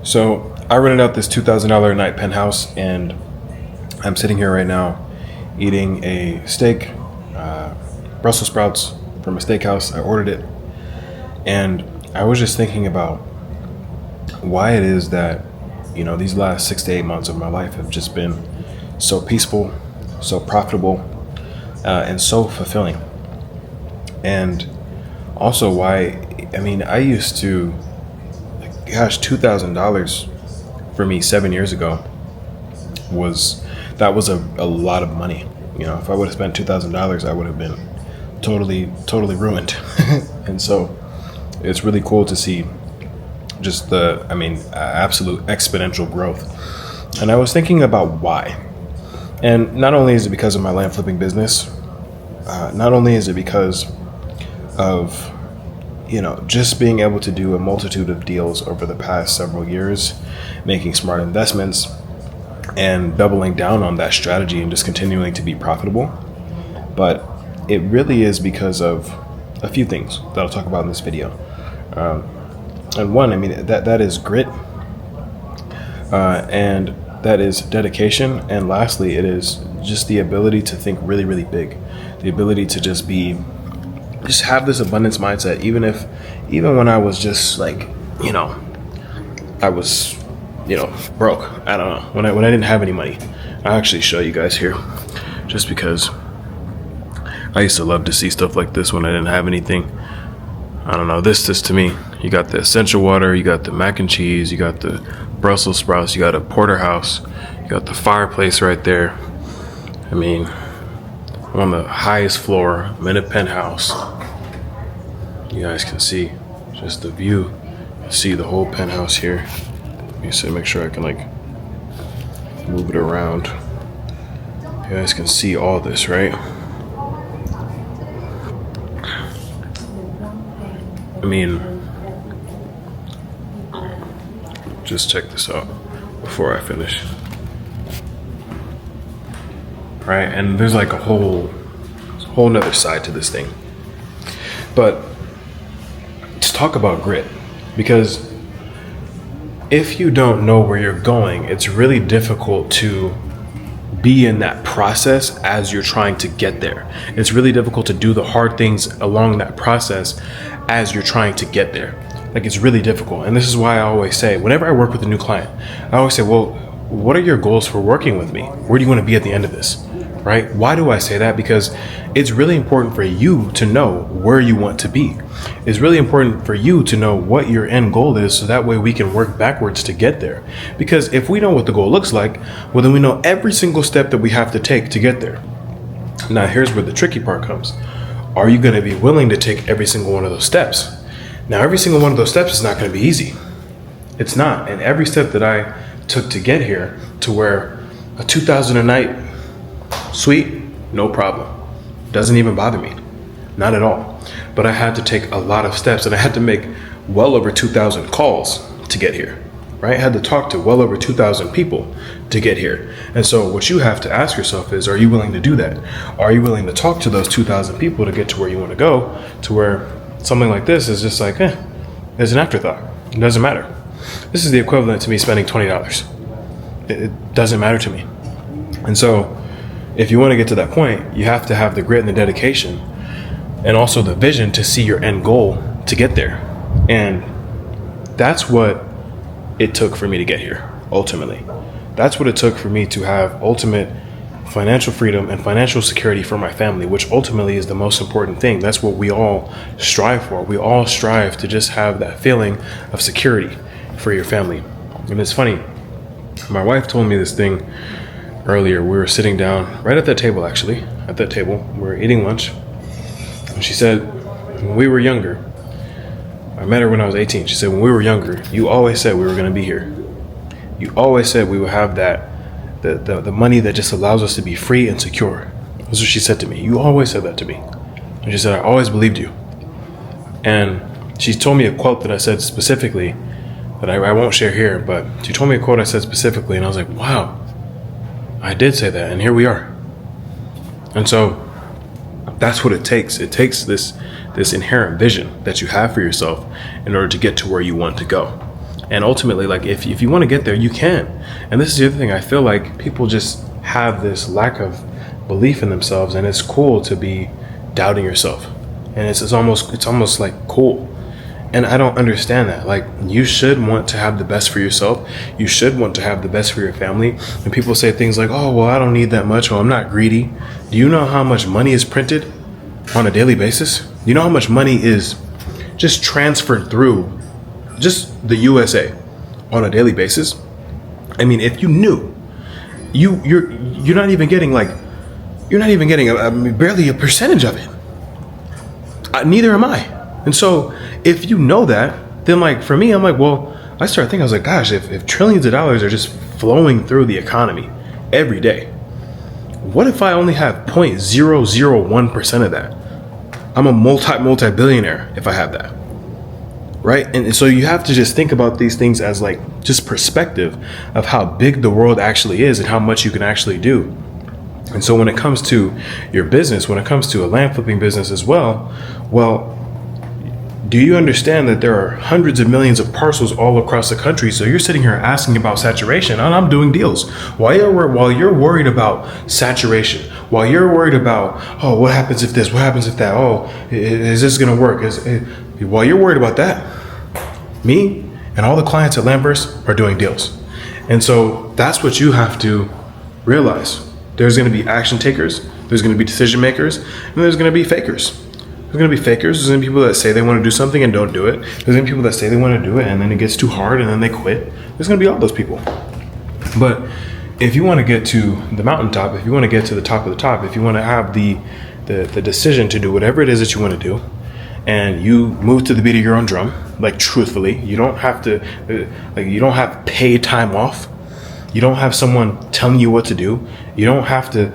So I rented out this $2,000 a night penthouse, and I'm sitting here right now eating a steak, Brussels sprouts from a steakhouse. I ordered it, and I was just thinking about why it is that, these last 6 to 8 months of my life have just been so peaceful, so profitable, and so fulfilling. And also why, I used to, $2,000 for me 7 years ago was a lot of money. If I would have spent $2,000, I would have been totally ruined. And so it's really cool to see just absolute exponential growth. And I was thinking about why. And not only is it because of my land flipping business, not only is it because of just being able to do a multitude of deals over the past several years, making smart investments and doubling down on that strategy and just continuing to be profitable. But it really is because of a few things that I'll talk about in this video. And one, that is grit, and that is dedication. And lastly, it is just the ability to think really, really big, the ability to just have this abundance mindset, even when I was just I was, broke. I don't know. When I didn't have any money. I'll actually show you guys here, just because I used to love to see stuff like this when I didn't have anything. I don't know, this to me, you got the essential water, you got the mac and cheese, you got the Brussels sprouts, you got a porterhouse, you got the fireplace right there. I'm on the highest floor, I'm in a penthouse. You guys can see just the view. You see the whole penthouse here. Let me make sure I can move it around. You guys can see all this, right? Just check this out before I finish. Right, and there's a whole nother side to this thing. But let's talk about grit, because if you don't know where you're going, it's really difficult to be in that process as you're trying to get there. It's really difficult to do the hard things along that process as you're trying to get there. It's really difficult. And this is why I always say, whenever I work with a new client, I always say, well, what are your goals for working with me? Where do you want to be at the end of this? Right? Why do I say that? Because it's really important for you to know where you want to be. It's really important for you to know what your end goal is, so that way we can work backwards to get there. Because if we know what the goal looks like, well, then we know every single step that we have to take to get there. Now, here's where the tricky part comes. Are you going to be willing to take every single one of those steps? Now, every single one of those steps is not going to be easy. It's not. And every step that I took to get here, to where a $2,000 a night suite, no problem. Doesn't even bother me. Not at all. But I had to take a lot of steps, and I had to make well over 2,000 calls to get here. Right? I had to talk to well over 2,000 people to get here. And so what you have to ask yourself is, are you willing to do that? Are you willing to talk to those 2,000 people to get to where you want to go, to where something like this is just there's an afterthought. It doesn't matter. This is the equivalent to me spending $20. It doesn't matter to me. And so if you want to get to that point, you have to have the grit and the dedication, and also the vision to see your end goal to get there. And that's what it took for me to get here, ultimately. That's what it took for me to have ultimate financial freedom and financial security for my family, which ultimately is the most important thing. That's what we all strive for. We all strive to just have that feeling of security for your family. And it's funny, my wife told me this thing earlier. We were sitting down right at that table, actually. At that table, we were eating lunch. And she said, when we were younger, I met her when I was 18. She said, when we were younger, you always said we were going to be here. You always said we would have that, the money that just allows us to be free and secure. That's what she said to me. You always said that to me. And she said, I always believed you. And she told me a quote that I said specifically that I won't share here, but she told me a quote I said specifically, and I was like, wow, I did say that, and here we are. And so that's what it takes. It takes this inherent vision that you have for yourself in order to get to where you want to go. And ultimately, like if you want to get there, you can. And this is the other thing. I feel like people just have this lack of belief in themselves, and it's cool to be doubting yourself. And it's almost like cool. And I don't understand that. Like, you should want to have the best for yourself. You should want to have the best for your family. And people say things like, oh, well, I don't need that much, or I'm not greedy. Do you know how much money is printed on a daily basis? Do you know how much money is just transferred through just the USA on a daily basis? I mean, if you knew, you're not even getting barely a percentage of it. Neither am I. And so if you know that, then like for me, I'm like, well, I started thinking, I was like, gosh, if trillions of dollars are just flowing through the economy every day, what if I only have 0.001% of that? I'm a multi-billionaire if I have that. Right? And so you have to just think about these things as like just perspective of how big the world actually is and how much you can actually do. And so when it comes to your business, when it comes to a land flipping business as well, do you understand that there are hundreds of millions of parcels all across the country? So you're sitting here asking about saturation, and I'm doing deals. While you're worried about saturation, while you're worried about, oh, what happens if this, what happens if that, oh, is this going to work? While you're worried about that, me and all the clients at LandVerse are doing deals. And so that's what you have to realize. There's going to be action takers, there's going to be decision makers, and there's going to be fakers. There's going to be fakers. There's going to be people that say they want to do something and don't do it. There's going to be people that say they want to do it and then it gets too hard and then they quit. There's going to be all those people. But if you want to get to the mountaintop, if you want to get to the top of the top, if you want to have the decision to do whatever it is that you want to do, and you move to the beat of your own drum, like truthfully, you don't have to, you don't have paid time off. You don't have someone telling you what to do. You don't have to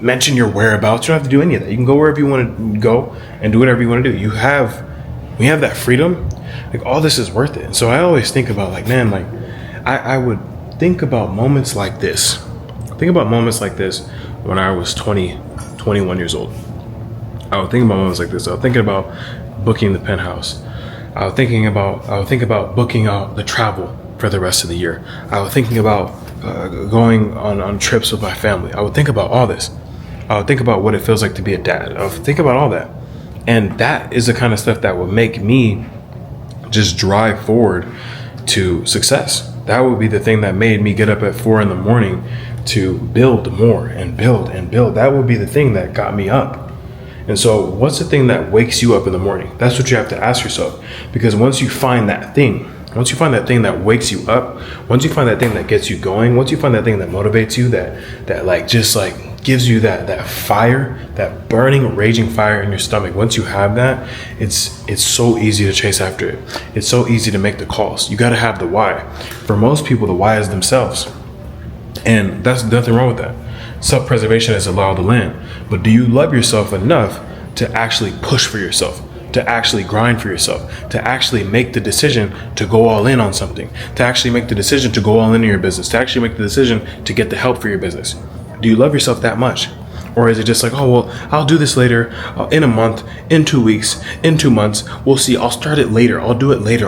mention your whereabouts. You don't have to do any of that. You can go wherever you want to go and do whatever you want to do. We have that freedom. Like, all this is worth it. And so I always think about like, man, like I would think about moments like this. Think about moments like this when I was 20, 21 years old. I would think about moments like this. I was thinking about booking the Penthouse. I would think about booking out the travel for the rest of the year. I was thinking about going on trips with my family. I would think about all this. I would think about what it feels like to be a dad. I would think about all that. And that is the kind of stuff that would make me just drive forward to success. That would be the thing that made me get up at 4 a.m. to build more and build and build. That would be the thing that got me up. And so what's the thing that wakes you up in the morning? That's what you have to ask yourself. Because once you find that thing that wakes you up, once you find that thing that gets you going, once you find that thing that motivates you, that like just like gives you that fire, that burning, raging fire in your stomach, once you have that, it's so easy to chase after it. It's so easy to make the calls. You got to have the why. For most people, the why is themselves. And that's nothing wrong with that. Self-preservation is the law of the land. But do you love yourself enough to actually push for yourself? To actually grind for yourself, to actually make the decision to go all in on something, to actually make the decision to go all in your business, to actually make the decision to get the help for your business? Do you love yourself that much? Or is it just like, oh, well, I'll do this later, in a month, in 2 weeks, in 2 months, we'll see, I'll start it later, I'll do it later.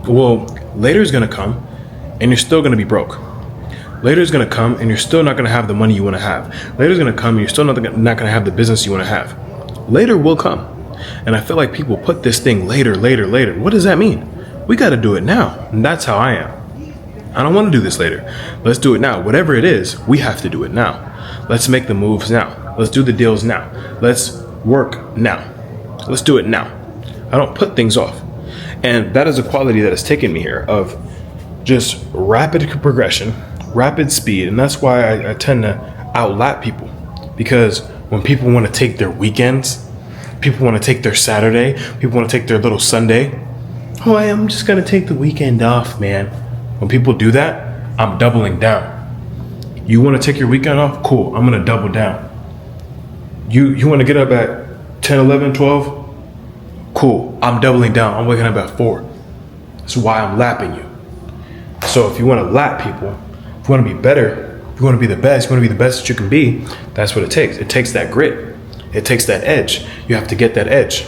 Well, later is going to come and you're still going to be broke. Later is going to come and you're still not going to have the money you want to have. Later is going to come and you're still not going to have the business you want to have. Later will come. And I feel like people put this thing later. What does that mean? We got to do it now. And that's how I am. I don't want to do this later. Let's do it now. Whatever it is, we have to do it now. Let's make the moves now. Let's do the deals now. Let's work now. Let's do it now. I don't put things off. And that is a quality that has taken me here of just rapid progression, rapid speed. And that's why I tend to outlap people. Because when people want to take their weekends, people want to take their Saturday, people want to take their little Sunday. Oh, I'm just going to take the weekend off, man. When people do that, I'm doubling down. You want to take your weekend off? Cool. I'm going to double down. You want to get up at 10, 11, 12? Cool. I'm doubling down. I'm waking up at 4. That's why I'm lapping you. So if you want to lap people, if you want to be better, if you want to be the best, you want to be the best that you can be, that's what it takes. It takes that grit. It takes that edge. You have to get that edge.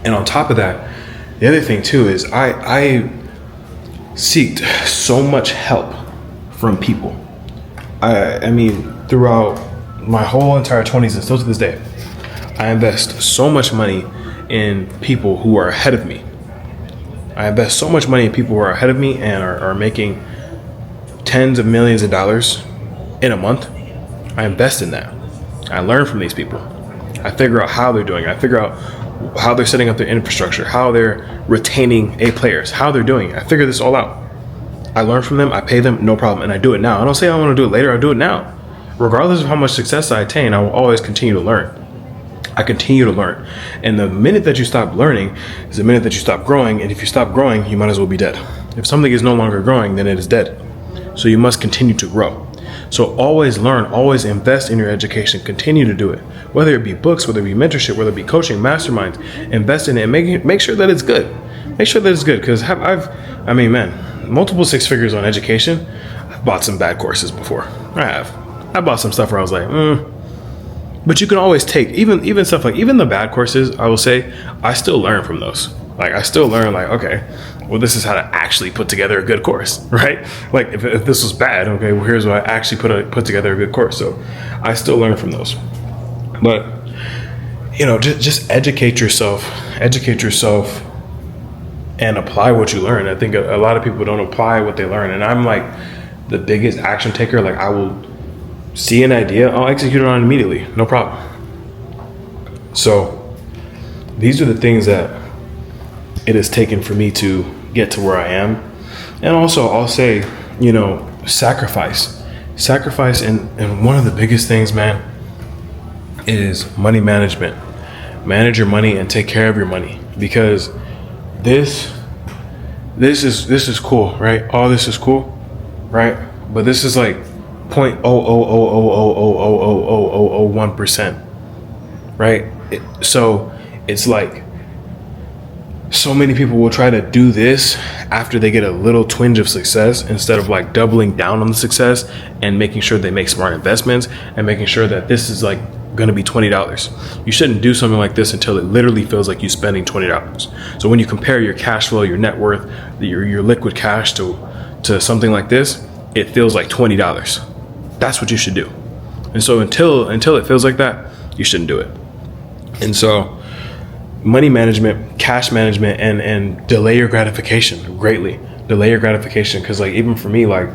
And on top of that, the other thing too is I seeked so much help from people. I mean, throughout my whole entire 20s and still to this day, I invest so much money in people who are ahead of me. I invest so much money in people who are ahead of me and are making tens of millions of dollars in a month. I invest in that. I learn from these people. I figure out how they're doing it. I figure out how they're setting up their infrastructure, how they're retaining A players, how they're doing it. I figure this all out. I learn from them, I pay them, no problem, and I do it now. I don't say I want to do it later, I do it now. Regardless of how much success I attain, I will always continue to learn. I continue to learn. And the minute that you stop learning is the minute that you stop growing, and if you stop growing, you might as well be dead. If something is no longer growing, then it is dead. So you must continue to grow. So always learn, always invest in your education, continue to do it. Whether it be books, whether it be mentorship, whether it be coaching, masterminds, invest in it and make sure that it's good. Make sure that it's good, because multiple six figures on education. I've bought some bad courses before. I bought some stuff where I was like, But you can always take, even stuff like, even the bad courses, I will say, I still learn from those. Like, I still learn, like, okay, well, this is how to actually put together a good course, right? Like, if this was bad, okay, well, here's what I actually put together a good course. So I still learn from those. But, just educate yourself and apply what you learn. I think a lot of people don't apply what they learn. And I'm like the biggest action taker. Like, I will see an idea, I'll execute it on it immediately, no problem. So these are the things that it has taken for me to get to where I am. And also I'll say, sacrifice. And one of the biggest things, man, is money management. Manage your money and take care of your money, because this is cool, right? All this is cool, right? But this is like 0.000000001%, right? So it's like, so many people will try to do this after they get a little twinge of success, instead of like doubling down on the success and making sure they make smart investments and making sure that this is like going to be $20. You shouldn't do something like this until it literally feels like you're spending $20. So when you compare your cash flow, your net worth, your liquid cash to something like this, it feels like $20. That's what you should do. And so until it feels like that, you shouldn't do it. And so money management, cash management, and delay your gratification greatly. Delay your gratification, because like, even for me, like,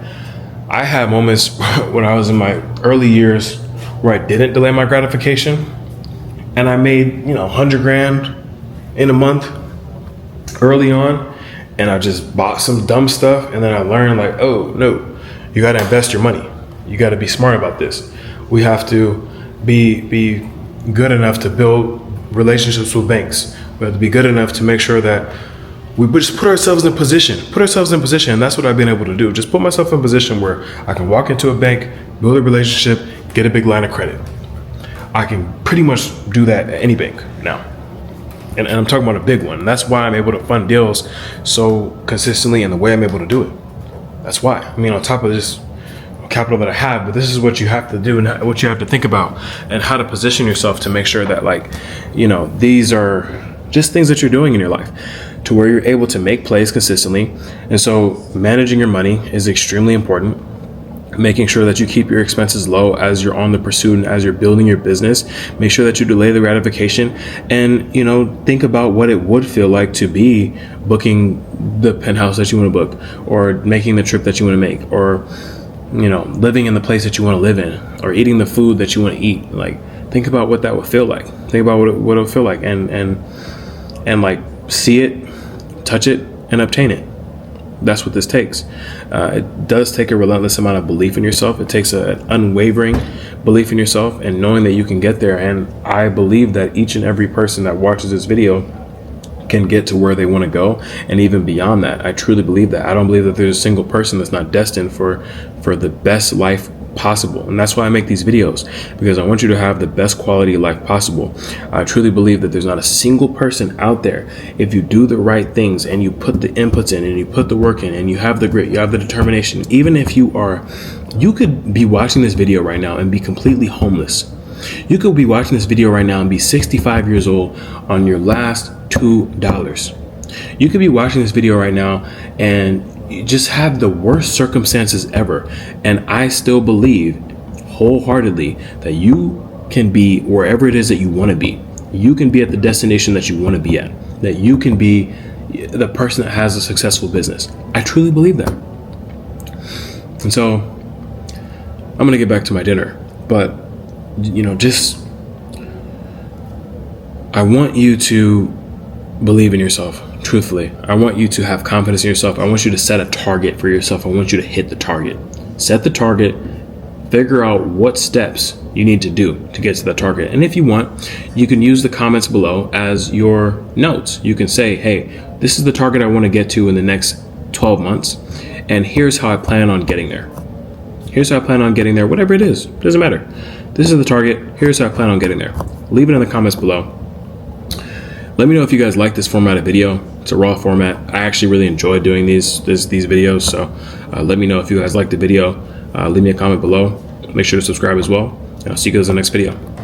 I had moments when I was in my early years where I didn't delay my gratification, and I made, $100,000 in a month early on, and I just bought some dumb stuff, and then I learned, like, oh no, you got to invest your money. You got to be smart about this. We have to be good enough to build relationships with banks. We have to be good enough to make sure that we just put ourselves in position. And that's what I've been able to do. Just put myself in a position where I can walk into a bank, build a relationship, get a big line of credit. I can pretty much do that at any bank now. And I'm talking about a big one. And that's why I'm able to fund deals so consistently, and the way I'm able to do it. That's why. On top of this capital that I have, but this is what you have to do and what you have to think about, and how to position yourself to make sure that, like, these are just things that you're doing in your life to where you're able to make plays consistently. And so managing your money is extremely important. Making sure that you keep your expenses low as you're on the pursuit and as you're building your business. Make sure that you delay the gratification, and think about what it would feel like to be booking the penthouse that you want to book, or making the trip that you want to make, or living in the place that you want to live in, or eating the food that you want to eat. Like, think about what that would feel like. Think about what it would feel like, and like, see it, touch it, and obtain it. That's what this takes. It does take a relentless amount of belief in yourself. It takes an unwavering belief in yourself and knowing that you can get there. And I believe that each and every person that watches this video can get to where they want to go, and even beyond that. I truly believe that. I don't believe that there's a single person that's not destined for the best life possible. And that's why I make these videos, because I want you to have the best quality life possible. I truly believe that there's not a single person out there, if you do the right things and you put the inputs in and you put the work in and you have the grit, you have the determination, even if you could be watching this video right now and be completely homeless. You could be watching this video right now and be 65 years old on your last $2. You could be watching this video right now and you just have the worst circumstances ever. And I still believe wholeheartedly that you can be wherever it is that you want to be. You can be at the destination that you want to be at. That you can be the person that has a successful business. I truly believe that. And so I'm going to get back to my dinner. But, I want you to believe in yourself, truthfully. I want you to have confidence in yourself. I want you to set a target for yourself. I want you to hit the target. Set the target. Figure out what steps you need to do to get to that target. And if you want, you can use the comments below as your notes. You can say, hey, this is the target I want to get to in the next 12 months. And here's how I plan on getting there. Here's how I plan on getting there, whatever it is. Doesn't matter. This is the target. Here's how I plan on getting there. Leave it in the comments below. Let me know if you guys like this format of video. It's a raw format. I actually really enjoy doing these videos. So let me know if you guys like the video. Leave me a comment below. Make sure to subscribe as well. And I'll see you guys in the next video.